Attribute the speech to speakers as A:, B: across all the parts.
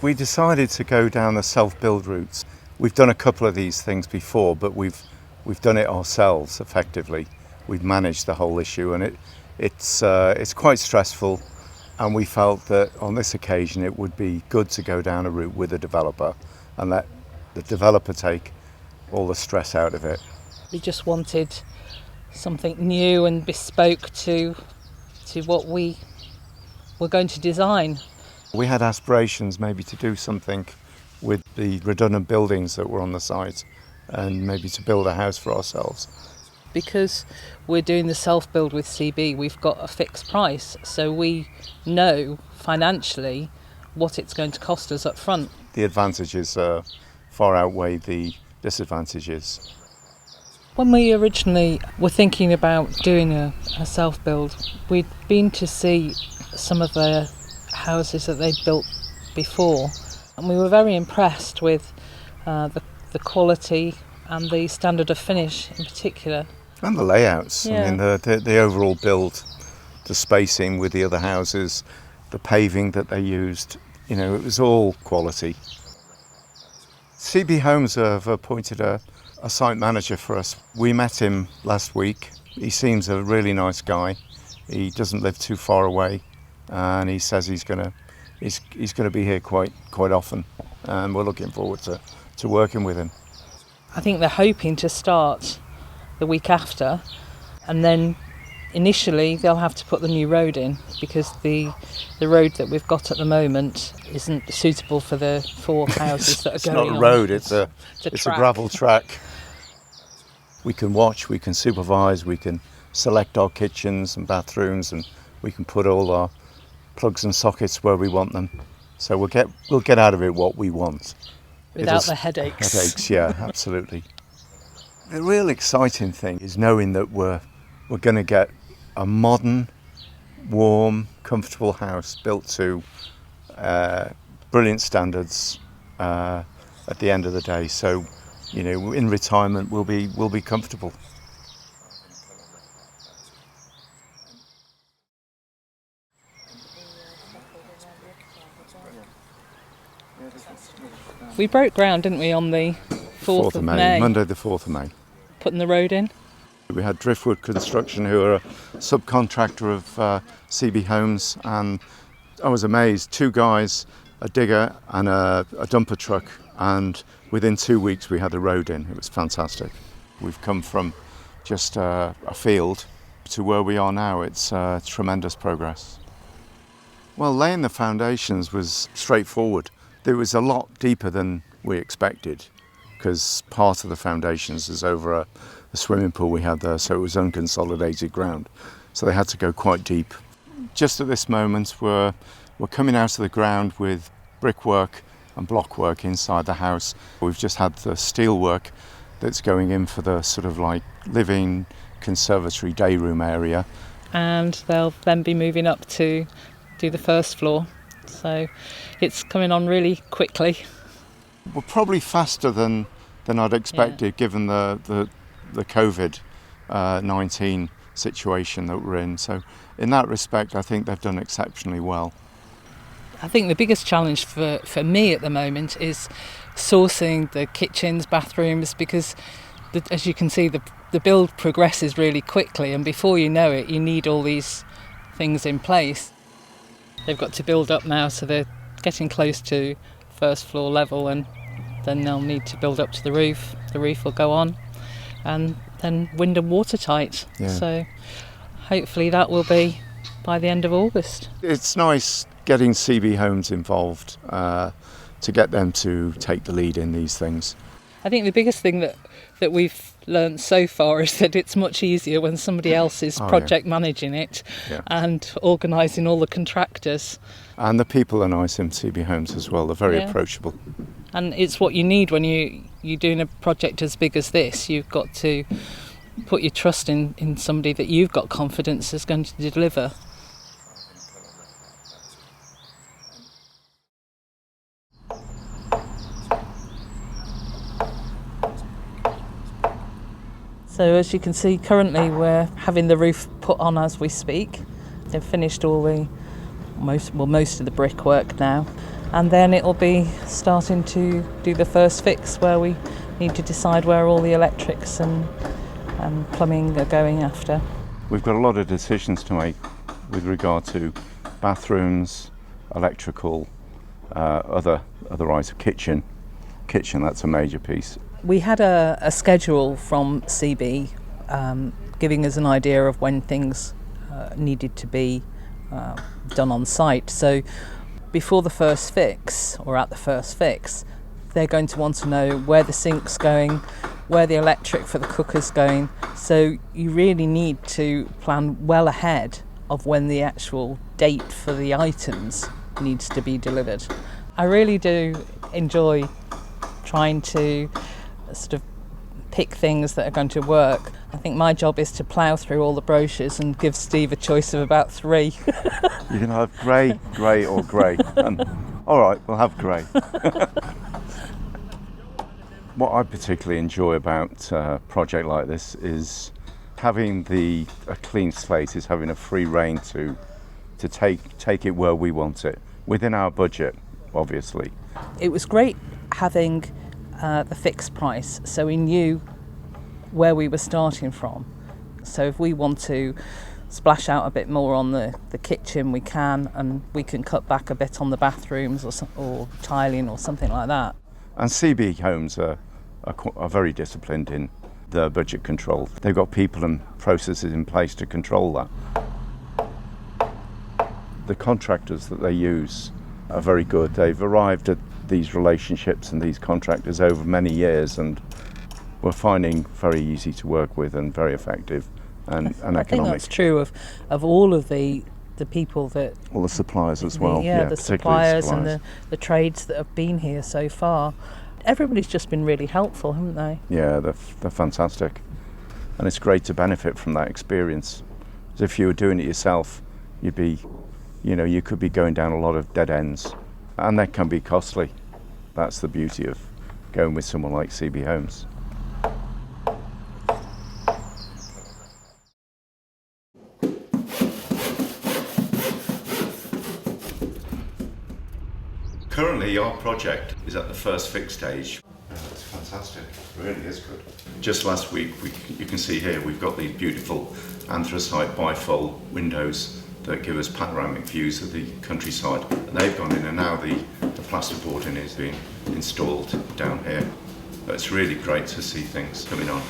A: We decided to go down the self-build routes. We've done a couple of these things before, but we've done it ourselves effectively. We've managed the whole issue, and it's quite stressful. And we felt that on this occasion it would be good to go down a route with a developer and let the developer take all the stress out of it.
B: We just wanted something new and bespoke to what we were going to design.
A: We had aspirations maybe to do something with the redundant buildings that were on the site and maybe to build a house for ourselves.
B: Because we're doing the self-build with CB, we've got a fixed price, so we know financially what it's going to cost us up front.
A: The advantages far outweigh the disadvantages.
B: When we originally were thinking about doing a self-build, we'd been to see some of the houses that they'd built before, and we were very impressed with the quality and the standard of finish in particular.
A: And the layouts.
B: Yeah.
A: I mean, the overall build, the spacing with the other houses, the paving that they used, it was all quality. CB Homes have appointed a site manager for us. We met him last week. He seems a really nice guy. He doesn't live too far away, and he says he's gonna be here quite often, and we're looking forward to working with him.
B: I think they're hoping to start the week after, and then initially they'll have to put the new road in because the road that we've got at the moment isn't suitable for the 4 houses that are going on.
A: It's not a road, it's a
B: track.
A: gravel track. We can watch, we can supervise, we can select our kitchens and bathrooms, and we can put all our plugs and sockets where we want them. So we'll get out of it what we want.
B: Without the headaches.
A: Headaches, yeah, absolutely. The real exciting thing is knowing that we're going to get a modern, warm, comfortable house built to brilliant standards at the end of the day. So, in retirement we'll be comfortable.
B: We broke ground, didn't we, on the 4th of May?
A: Monday the 4th of May.
B: Putting the road in.
A: We had Driftwood Construction, who are a subcontractor of CB Homes, and I was amazed. 2 guys, a digger and a dumper truck, and within 2 weeks we had the road in. It was fantastic. We've come from just a field to where we are now. It's tremendous progress. Well, laying the foundations was straightforward. It was a lot deeper than we expected because part of the foundations is over a swimming pool we had there, so it was unconsolidated ground. So they had to go quite deep. Just at this moment, we're coming out of the ground with brickwork and blockwork inside the house. We've just had the steel work that's going in for the sort of like living conservatory day room area.
B: And they'll then be moving up to do the first floor. So it's coming on really quickly.
A: We're probably faster than I'd expected, given the COVID-19 situation that we're in. So in that respect, I think they've done exceptionally well.
B: I think the biggest challenge for me at the moment is sourcing the kitchens, bathrooms, because as you can see, the build progresses really quickly, and before you know it, you need all these things in place. They've got to build up now, so they're getting close to first floor level, and then they'll need to build up to the roof. The roof will go on, and then wind and watertight.
A: Yeah.
B: So hopefully that will be by the end of August.
A: It's nice getting CB Homes involved to get them to take the lead in these things.
B: I think the biggest thing that we've learned so far is that it's much easier when somebody else is project managing it and organising all the contractors.
A: And the people are nice in CB Homes as well. They're very approachable.
B: And it's what you need when you're doing a project as big as this. You've got to put your trust in somebody that you've got confidence is going to deliver. So as you can see, currently we're having the roof put on as we speak. They've finished all most of the brickwork now, and then it'll be starting to do the first fix where we need to decide where all the electrics and plumbing are going after.
A: We've got a lot of decisions to make with regard to bathrooms, electrical, other items, kitchen, that's a major piece.
B: We had a schedule from CB giving us an idea of when things needed to be done on site. So before the first fix, or at the first fix, they're going to want to know where the sink's going, where the electric for the cooker's going. So you really need to plan well ahead of when the actual date for the items needs to be delivered. I really do enjoy trying to sort of pick things that are going to work. I think my job is to plough through all the brochures and give Steve a choice of about 3.
A: You can have grey, or grey. All right, we'll have grey. What I particularly enjoy about a project like this is having a clean slate, is having a free rein to take it where we want it, within our budget, obviously.
B: It was great having the fixed price, so we knew where we were starting from. So if we want to splash out a bit more on the kitchen, we can, and we can cut back a bit on the bathrooms or tiling or something like that.
A: And CB Homes are very disciplined in their budget control. They've got people and processes in place to control that. The contractors that they use are very good. They've arrived at these relationships and these contractors over many years, and we're finding very easy to work with and very effective and economic.
B: I think that's true of all of the people that...
A: All the suppliers as well.
B: The suppliers and the trades that have been here so far. Everybody's just been really helpful, haven't they?
A: Yeah, they're fantastic. And it's great to benefit from that experience. As if you were doing it yourself, you could be going down a lot of dead ends, and that can be costly. That's the beauty of going with someone like CB Homes. Currently, our project is at the first fix stage. It's fantastic. It really is good. Just last week, you can see here, we've got these beautiful anthracite bifold windows that give us panoramic views of the countryside. And they've gone in, and now the plasterboarding is being installed down here. But it's really great to see things coming on.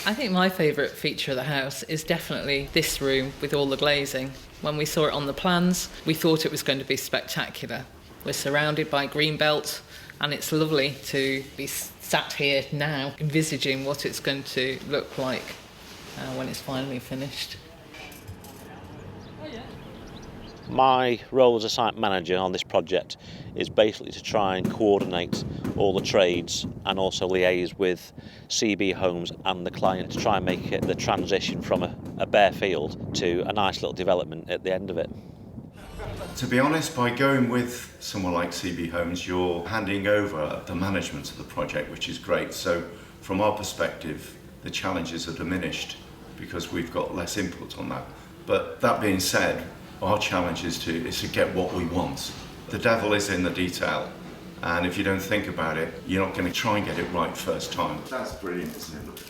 B: I think my favourite feature of the house is definitely this room with all the glazing. When we saw it on the plans, we thought it was going to be spectacular. We're surrounded by green belt, and it's lovely to be sat here now envisaging what it's going to look like when it's finally finished.
C: My role as a site manager on this project is basically to try and coordinate all the trades and also liaise with CB Homes and the client to try and make it the transition from a bare field to a nice little development at the end of it.
A: To be honest, by going with someone like CB Homes, you're handing over the management of the project, which is great. So from our perspective, the challenges are diminished because we've got less input on that. But that being said, our challenge is to get what we want. The devil is in the detail, and if you don't think about it, you're not going to try and get it right first time. That's brilliant, isn't it?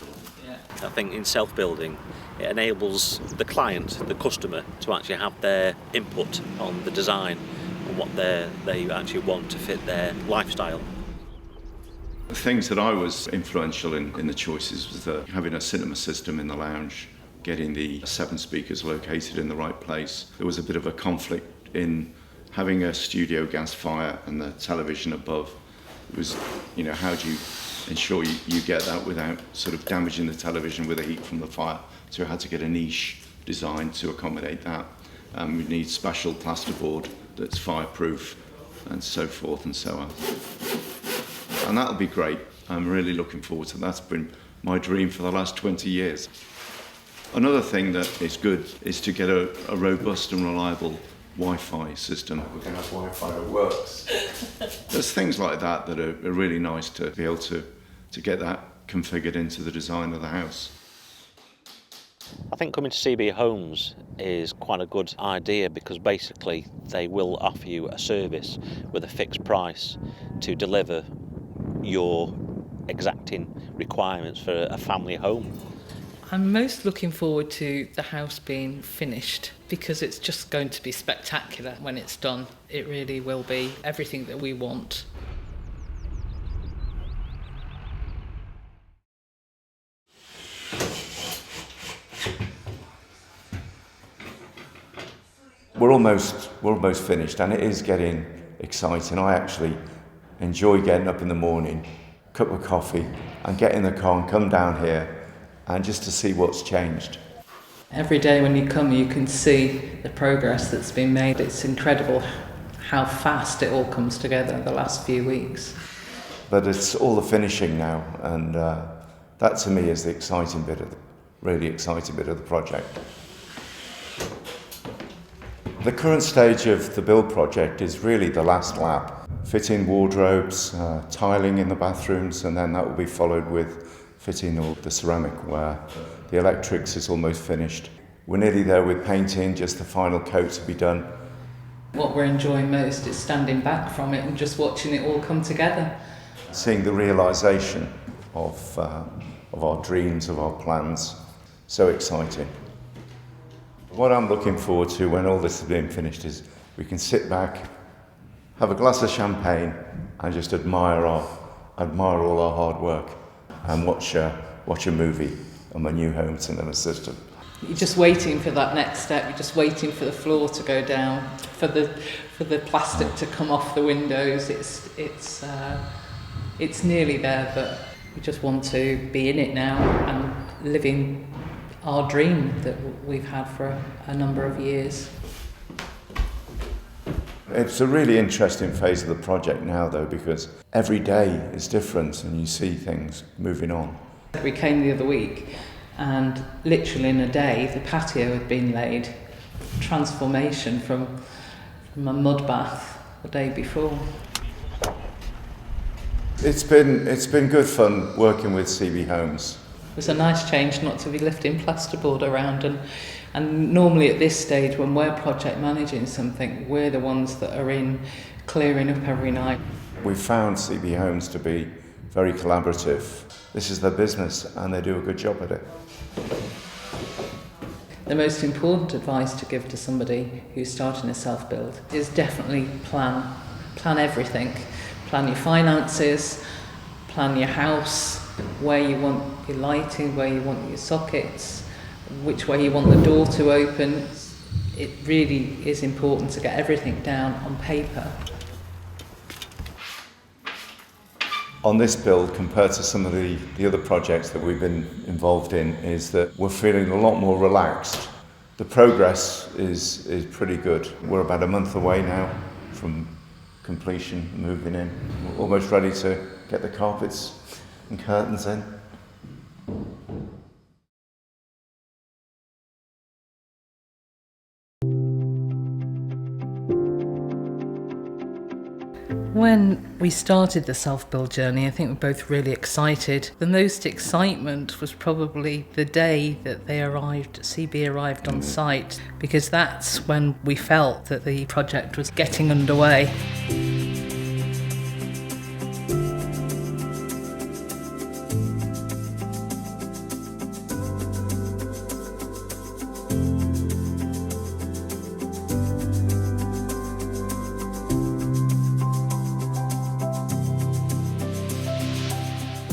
C: Yeah. I think in self-building, it enables the client, the customer, to actually have their input on the design and what they actually want to fit their lifestyle.
A: The things that I was influential in the choices was having a cinema system in the lounge, getting the 7 speakers located in the right place. There was a bit of a conflict in having a studio gas fire and the television above. It was, how do you ensure you get that without sort of damaging the television with the heat from the fire? So we had to get a niche designed to accommodate that. We need special plasterboard that's fireproof and so forth and so on. And that'll be great. I'm really looking forward to that. That's been my dream for the last 20 years. Another thing that is good is to get a robust and reliable Wi-Fi system. We're going to have Wi-Fi that works. There's things like that that are really nice to be able to get that configured into the design of the house.
C: I think coming to CB Homes is quite a good idea because basically they will offer you a service with a fixed price to deliver your exacting requirements for a family home.
B: I'm most looking forward to the house being finished because it's just going to be spectacular when it's done. It really will be everything that we want.
A: We're almost finished, and it is getting exciting. I actually enjoy getting up in the morning, cup of coffee, and get in the car and come down here and just to see what's changed.
B: Every day when you come, you can see the progress that's been made. It's incredible how fast it all comes together the last few weeks.
A: But it's all the finishing now, and that to me is the really exciting bit of the project. The current stage of the build project is really the last lap. Fitting wardrobes, tiling in the bathrooms, and then that will be followed with fitting all the ceramic where the electrics is almost finished. We're nearly there with painting, just the final coat to be done.
B: What we're enjoying most is standing back from it and just watching it all come together.
A: Seeing the realisation of our dreams, of our plans. So exciting. What I'm looking forward to when all this has been finished is we can sit back, have a glass of champagne and just admire all our hard work and watch a movie on the new home cinema system.
B: You're just waiting for that next step. You're just waiting for the floor to go down, for the plastic to come off the windows. It's nearly there, but we just want to be in it now and living our dream that we've had for a number of years.
A: It's a really interesting phase of the project now, though, because every day is different and you see things moving on.
B: We came the other week and literally in a day the patio had been laid. Transformation from a mud bath the day before.
A: It's been good fun working with CB Homes.
B: It was a nice change not to be lifting plasterboard around and normally at this stage when we're project managing something, we're the ones that are in clearing up every night.
A: We've found CB Homes to be very collaborative. This is their business and they do a good job at it.
B: The most important advice to give to somebody who's starting a self-build is definitely plan everything. Plan your finances, plan your house, where you want your lighting, where you want your sockets, which way you want the door to open. It really is important to get everything down on paper.
A: On this build, compared to some of the other projects that we've been involved in, is that we're feeling a lot more relaxed. The progress is pretty good. We're about a month away now from completion, moving in. We're almost ready to get the carpets and curtains in.
B: When we started the self-build journey, I think we were both really excited. The most excitement was probably the day that CB arrived on site, because that's when we felt that the project was getting underway.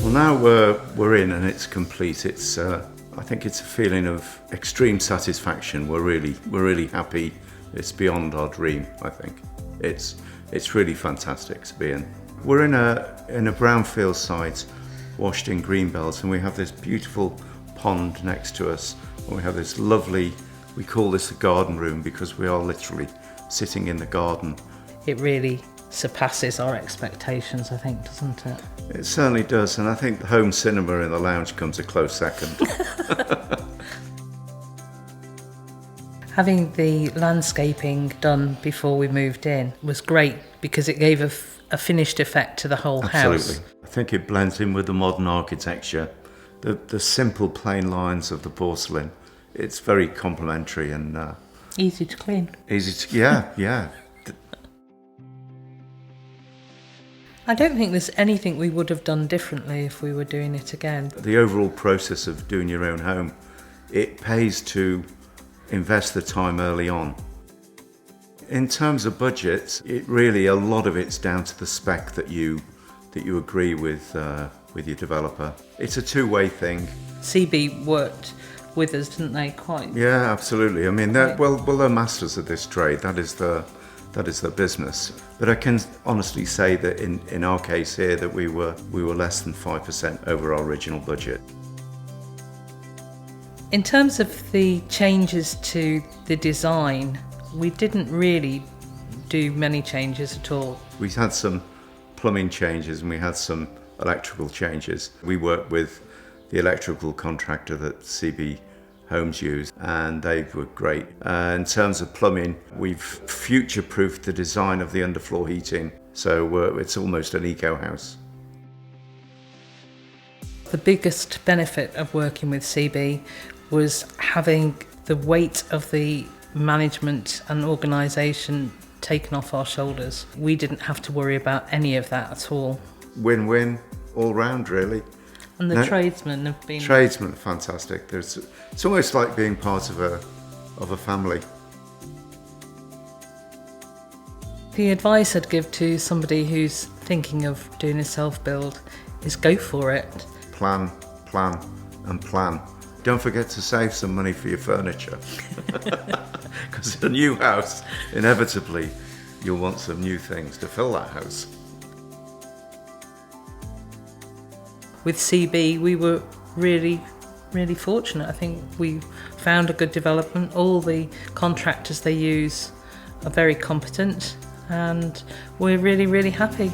A: Well, now we're in and it's complete. I think it's a feeling of extreme satisfaction. We're really happy. It's beyond our dream. I think it's really fantastic to be in. We're in a brownfield site, washed in green belts, and we have this beautiful pond next to us. And we have this lovely. We call this the garden room because we are literally sitting in the garden.
B: It really surpasses our expectations, I think, doesn't it?
A: It certainly does, and I think the home cinema in the lounge comes a close second.
B: Having the landscaping done before we moved in was great because it gave a finished effect to the whole house.
A: Absolutely. I think it blends in with the modern architecture. The simple plain lines of the porcelain it's very complimentary and
B: Easy to clean.
A: easy to, yeah.
B: I don't think there's anything we would have done differently if we were doing it again.
A: The overall process of doing your own home, it pays to invest the time early on. In terms of budget, it really, a lot of it's down to the spec that you agree with your developer. It's a two-way thing.
B: CB worked with us, didn't they? Quite.
A: Yeah, absolutely. I mean, they're masters of this trade. That is their business. But I can honestly say that in our case here, that we were less than 5% over our original budget.
B: In terms of the changes to the design, we didn't really do many changes at all.
A: We had some plumbing changes and we had some electrical changes. We worked with the electrical contractor that CB Homes use, and they were great. In terms of plumbing, we've future-proofed the design of the underfloor heating, so it's almost an eco house.
B: The biggest benefit of working with CB was having the weight of the management and organisation taken off our shoulders. We didn't have to worry about any of that at all.
A: Win-win all round, really.
B: And the tradesmen have been...
A: Tradesmen are fantastic. It's almost like being part of a family.
B: The advice I'd give to somebody who's thinking of doing a self-build is go for it.
A: Plan, plan and plan. Don't forget to save some money for your furniture. Because in a new house, inevitably, you'll want some new things to fill that house.
B: With CB, we were really, really fortunate. I think we found a good development. All the contractors they use are very competent, and we're really, really happy.